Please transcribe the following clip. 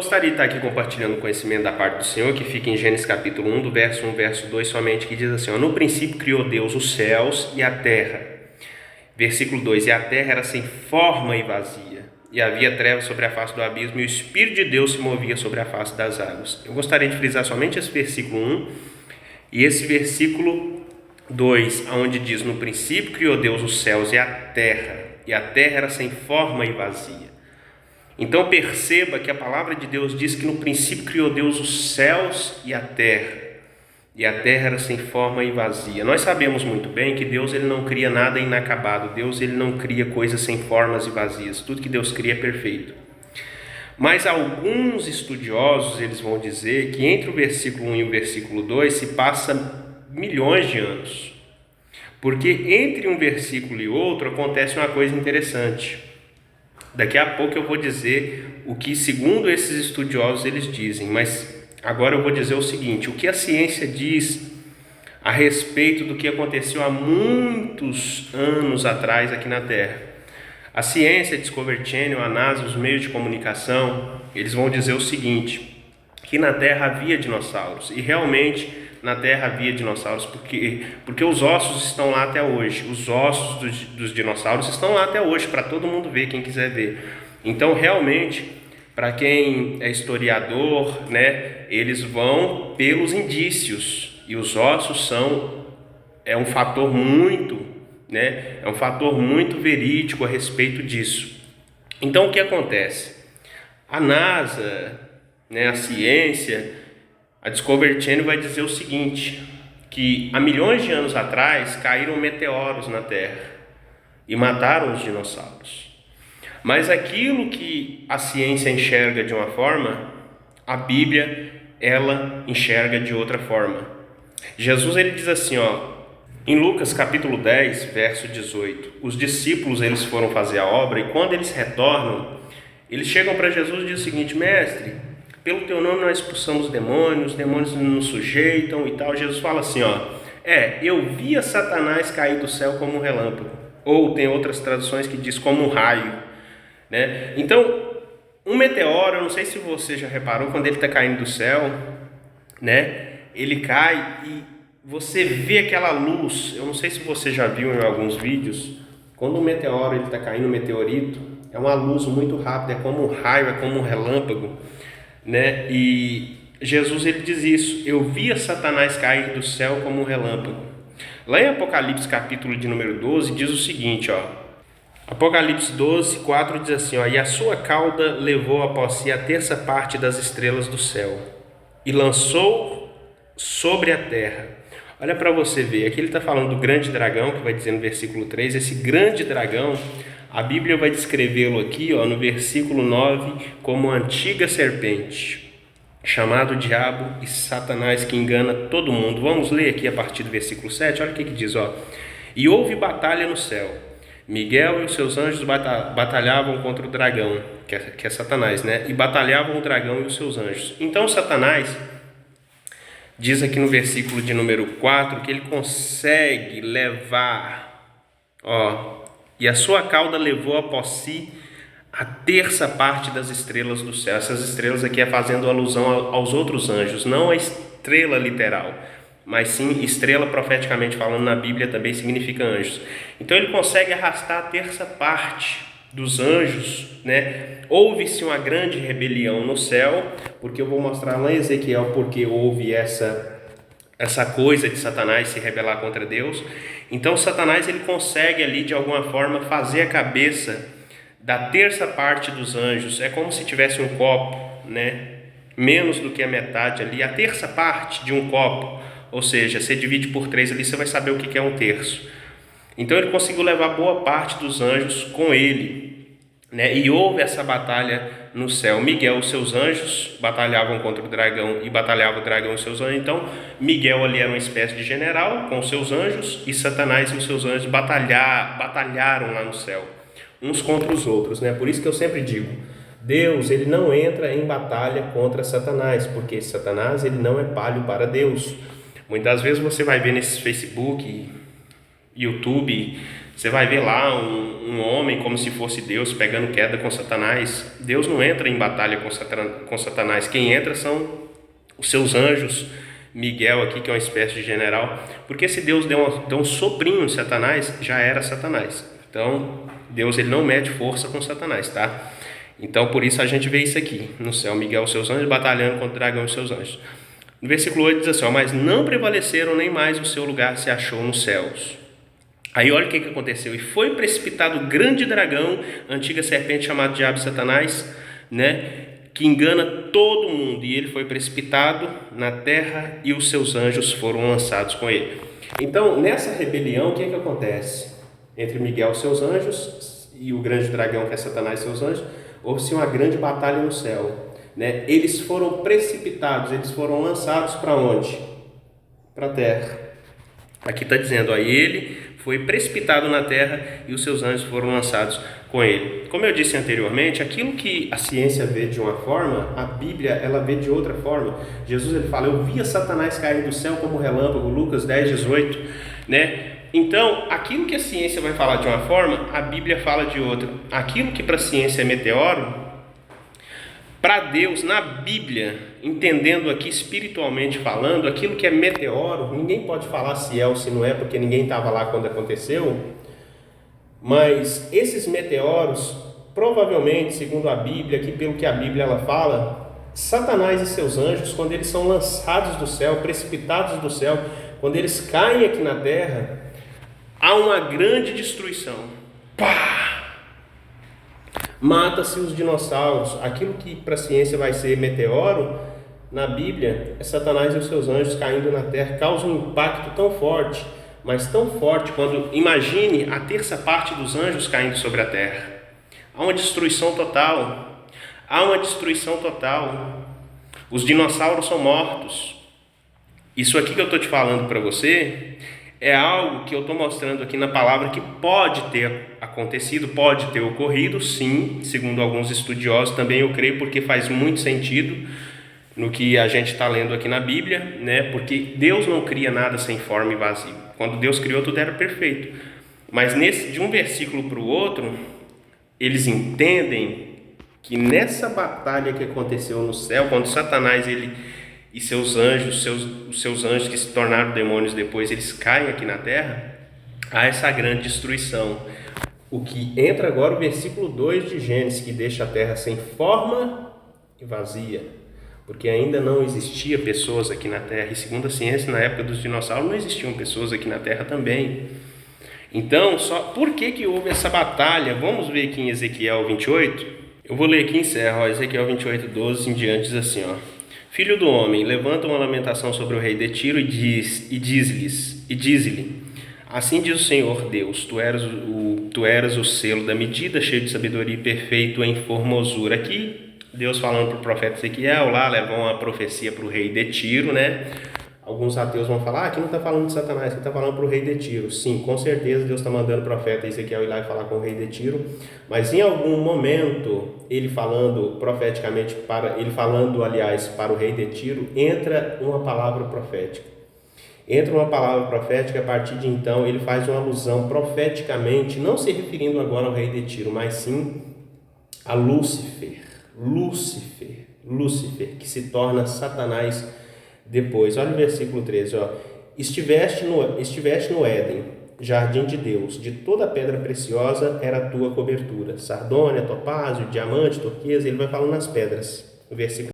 gostaria de estar aqui compartilhando o conhecimento da parte do Senhor, que fica em Gênesis capítulo 1, do verso 1, verso 2 somente, que diz assim: no princípio criou Deus os céus e a terra. Versículo 2: e a terra era sem forma e vazia, e havia trevas sobre a face do abismo, e o Espírito de Deus se movia sobre a face das águas. Eu gostaria de frisar somente esse versículo 1 e esse versículo 2, onde diz: no princípio criou Deus os céus e a terra era sem forma e vazia. Então perceba que a palavra de Deus diz que no princípio criou Deus os céus e a terra era sem forma e vazia. Nós sabemos muito bem que Deus ele não cria nada inacabado, Deus ele não cria coisas sem formas e vazias, tudo que Deus cria é perfeito. Mas alguns estudiosos eles vão dizer que entre o versículo 1 e o versículo 2 se passa milhões de anos, porque entre um versículo e outro acontece uma coisa interessante. Daqui a pouco eu vou dizer o que, segundo esses estudiosos, eles dizem, mas agora eu vou dizer o seguinte: o que a ciência diz a respeito do que aconteceu há muitos anos atrás aqui na Terra. A ciência, a Discovery Channel, a NASA, os meios de comunicação, eles vão dizer o seguinte: que na Terra havia dinossauros, e realmente na Terra havia dinossauros, porque os ossos estão lá até hoje, os ossos dos dinossauros estão lá até hoje, para todo mundo ver, quem quiser ver. Então, realmente, para quem é historiador, né, eles vão pelos indícios, e os ossos é um fator muito verídico a respeito disso. Então, o que acontece? A NASA, né, a ciência, a Discovery Channel vai dizer o seguinte, que há milhões de anos atrás caíram meteoros na Terra e mataram os dinossauros. Mas aquilo que a ciência enxerga de uma forma, a Bíblia ela enxerga de outra forma. Jesus ele diz assim, em Lucas capítulo 10, verso 18, os discípulos eles foram fazer a obra e quando eles retornam, eles chegam para Jesus e dizem o seguinte: mestre, pelo teu nome nós expulsamos demônios, os demônios nos sujeitam e tal. Jesus fala assim, eu via Satanás cair do céu como um relâmpago, ou tem outras traduções que diz como um raio, né? Então, um meteoro, eu não sei se você já reparou, quando ele está caindo do céu, né? Ele cai e você vê aquela luz. Eu não sei se você já viu em alguns vídeos, quando um meteoro está caindo, um meteorito, é uma luz muito rápida, é como um raio, é como um relâmpago, né? E Jesus ele diz isso: eu via Satanás cair do céu como um relâmpago. Lá em Apocalipse capítulo de número 12 diz o seguinte, Apocalipse 12, 4 diz assim, e a sua cauda levou após si a terça parte das estrelas do céu e lançou sobre a terra. Olha para você ver, aqui ele está falando do grande dragão, que vai dizer no versículo 3, esse grande dragão, a Bíblia vai descrevê-lo aqui, no versículo 9, como a antiga serpente, chamado Diabo e Satanás, que engana todo mundo. Vamos ler aqui a partir do versículo 7, olha o que diz, e houve batalha no céu. Miguel e os seus anjos batalhavam contra o dragão, que é Satanás, né? E batalhavam o dragão e os seus anjos. Então Satanás diz aqui no versículo de número 4 que ele consegue levar, e a sua cauda levou após si a terça parte das estrelas do céu. Essas estrelas aqui é fazendo alusão aos outros anjos, não a estrela literal, mas sim estrela profeticamente falando na Bíblia também significa anjos. Então ele consegue arrastar a terça parte dos anjos, né? Houve-se uma grande rebelião no céu, porque eu vou mostrar lá em Ezequiel porque houve essa coisa de Satanás se rebelar contra Deus. Então Satanás ele consegue ali de alguma forma fazer a cabeça da terça parte dos anjos. É como se tivesse um copo, né? Menos do que a metade ali, a terça parte de um copo, ou seja, você divide por 3 ali, você vai saber o que é um terço. Então ele conseguiu levar boa parte dos anjos com ele, né? E houve essa batalha no céu. Miguel e os seus anjos batalhavam contra o dragão e batalhava o dragão e os seus anjos. Então Miguel ali era uma espécie de general com os seus anjos e Satanás e os seus anjos batalharam lá no céu, uns contra os outros, né? Por isso que eu sempre digo, Deus ele não entra em batalha contra Satanás, porque Satanás ele não é palho para Deus. Muitas vezes você vai ver nesses Facebook, YouTube, Você vai ver lá um homem como se fosse Deus pegando queda com Satanás. Deus não entra em batalha com Satanás. Quem entra são os seus anjos. Miguel aqui, que é uma espécie de general. Porque se Deus deu um soprinho em Satanás, já era Satanás. Então, Deus ele não mede força com Satanás, tá? Então, por isso a gente vê isso aqui no céu. Miguel e seus anjos batalhando contra o dragão e seus anjos. No versículo 8 diz assim, mas não prevaleceram, nem mais o seu lugar se achou nos céus. Aí olha o que aconteceu. E foi precipitado o grande dragão, a antiga serpente chamada Diabo e Satanás, né, que engana todo mundo. E ele foi precipitado na terra e os seus anjos foram lançados com ele. Então, nessa rebelião, o que acontece? Entre Miguel e seus anjos e o grande dragão, que é Satanás e seus anjos, houve-se uma grande batalha no céu. Né? Eles foram precipitados, eles foram lançados para onde? Para a terra. Aqui está dizendo, ele foi precipitado na terra e os seus anjos foram lançados com ele. Como eu disse anteriormente, aquilo que a ciência vê de uma forma, a Bíblia ela vê de outra forma. Jesus ele fala, eu via Satanás cair do céu como relâmpago, Lucas 10:18, né? Então, aquilo que a ciência vai falar de uma forma, a Bíblia fala de outra. Aquilo que para a ciência é meteoro, para Deus, na Bíblia, entendendo aqui espiritualmente falando, aquilo que é meteoro, ninguém pode falar se é ou se não é, porque ninguém estava lá quando aconteceu, mas esses meteoros, provavelmente, segundo a Bíblia, aqui pelo que a Bíblia ela fala, Satanás e seus anjos, quando eles são lançados do céu, precipitados do céu, quando eles caem aqui na terra, há uma grande destruição. Pá! Mata-se os dinossauros. Aquilo que para a ciência vai ser meteoro, na Bíblia, é Satanás e os seus anjos caindo na terra, causa um impacto tão forte, mas tão forte, quando imagine a terça parte dos anjos caindo sobre a terra. Há uma destruição total. Há uma destruição total. Os dinossauros são mortos. Isso aqui que eu estou te falando para você é algo que eu estou mostrando aqui na palavra que pode ter acontecido, pode ter ocorrido, sim, segundo alguns estudiosos, também eu creio, porque faz muito sentido no que a gente está lendo aqui na Bíblia, né? Porque Deus não cria nada sem forma e vazio. Quando Deus criou, tudo era perfeito. Mas de um versículo para o outro, eles entendem que nessa batalha que aconteceu no céu, quando Satanás e seus anjos, os seus anjos que se tornaram demônios depois, eles caem aqui na terra, há essa grande destruição. O que entra agora o versículo 2 de Gênesis, que deixa a terra sem forma e vazia, porque ainda não existia pessoas aqui na terra, e segundo a ciência, na época dos dinossauros, não existiam pessoas aqui na terra também. Então, por que houve essa batalha? Vamos ver aqui em Ezequiel 28, eu vou ler aqui e encerro, Ezequiel 28:12 em diante diz assim, Filho do homem, levanta uma lamentação sobre o rei de Tiro e diz-lhe, assim diz o Senhor Deus, tu eras o selo da medida, cheio de sabedoria e perfeito em formosura. Aqui, Deus falando para o profeta Ezequiel, lá levou uma profecia para o rei de Tiro, né? Alguns ateus vão falar, aqui não está falando de Satanás, aqui está falando para o rei de Tiro. Sim, com certeza Deus está mandando o profeta Ezequiel ir lá e falar com o rei de Tiro, mas em algum momento, ele falando profeticamente, para o rei de Tiro, entra uma palavra profética. Entra uma palavra profética, a partir de então ele faz uma alusão profeticamente, não se referindo agora ao rei de Tiro, mas sim a Lúcifer, que se torna Satanás depois. Olha o versículo 13, estiveste no Éden, jardim de Deus, de toda pedra preciosa era a tua cobertura, sardônia, topázio, diamante, turquesa, ele vai falando nas pedras, o versículo